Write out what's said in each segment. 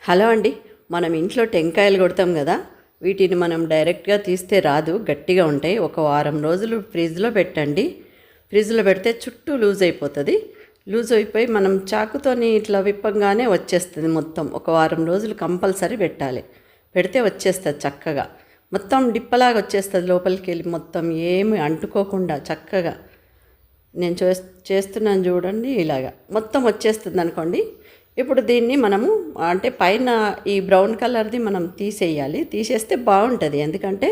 Hello అండి. మనం ఇంట్లో టెంకాయలు కొడతాం కదా, వీటిని మనం డైరెక్ట్గా తీస్తే రాదు, గట్టిగా ఉంటాయి. ఒక వారం రోజులు ఫ్రిడ్జ్లో పెట్టండి. ఫ్రిడ్జ్లో పెడితే చుట్టూ లూజ్ అయిపోతుంది. లూజ్ అయిపోయి మనం చాకుతోని ఇట్లా విప్పంగానే వచ్చేస్తుంది మొత్తం. ఒక వారం రోజులు కంపల్సరీ పెట్టాలి. పెడితే వచ్చేస్తుంది చక్కగా, మొత్తం డిప్పలాగా వచ్చేస్తుంది లోపలికి వెళ్ళి, మొత్తం ఏమి అంటుకోకుండా చక్కగా. నేను చేస్తున్నాను చూడండి, ఇలాగా మొత్తం వచ్చేస్తుంది అనుకోండి. ఇప్పుడు దీన్ని మనము అంటే పైన ఈ బ్రౌన్ కలర్ది మనం తీసేయాలి. తీసేస్తే బాగుంటుంది, ఎందుకంటే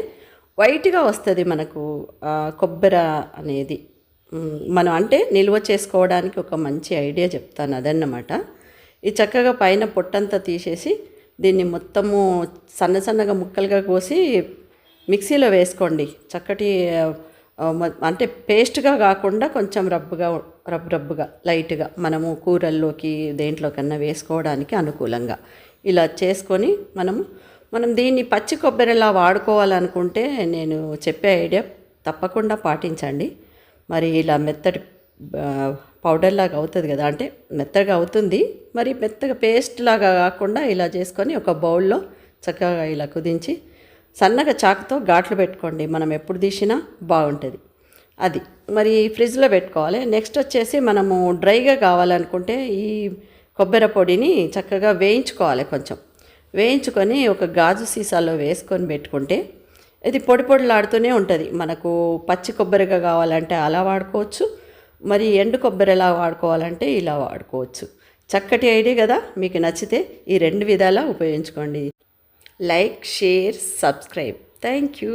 వైట్గా వస్తుంది మనకు కొబ్బరి అనేది. మనం అంటే నిల్వ చేసుకోవడానికి ఒక మంచి ఐడియా చెప్తాను, అదన్నమాట. ఈ చక్కగా పైన పొట్టంతా తీసేసి దీన్ని మొత్తము సన్న సన్నగా ముక్కలుగా కోసి మిక్సీలో వేసుకోండి. చక్కటి అంటే పేస్ట్గా కాకుండా కొంచెం రబ్బుగా లైట్గా మనము కూరల్లోకి దేంట్లోకన్నా వేసుకోవడానికి అనుకూలంగా ఇలా చేసుకొని మనం దీన్ని పచ్చి కొబ్బరిలా వాడుకోవాలనుకుంటే నేను చెప్పే ఐడియా తప్పకుండా పాటించండి. మరి ఇలా మెత్తటి పౌడర్ లాగా అవుతుంది కదా, అంటే మెత్తగా అవుతుంది, మరి మెత్తగా పేస్ట్ లాగా కాకుండా ఇలా చేసుకొని ఒక బౌల్లో చక్కగా ఇలా కుదించి సన్నగా చాకుతో ఘాట్లు పెట్టుకోండి. మనం ఎప్పుడు తీసినా బాగుంటుంది అది. మరి ఫ్రిడ్జ్లో పెట్టుకోవాలి. నెక్స్ట్ వచ్చేసి మనము డ్రైగా కావాలనుకుంటే ఈ కొబ్బరి పొడిని చక్కగా వేయించుకోవాలి. కొంచెం వేయించుకొని ఒక గాజు సీసాలో వేసుకొని పెట్టుకుంటే ఇది పొడి పొడిలాడుతూనే ఉంటుంది. మనకు పచ్చి కొబ్బరిగా కావాలంటే అలా వాడుకోవచ్చు, మరి ఎండు కొబ్బరి ఎలా వాడుకోవాలంటే ఇలా వాడుకోవచ్చు. చక్కటి ఐడియా కదా. మీకు నచ్చితే ఈ రెండు విధాలా ఉపయోగించుకోండి. Like, share, subscribe. Thank you.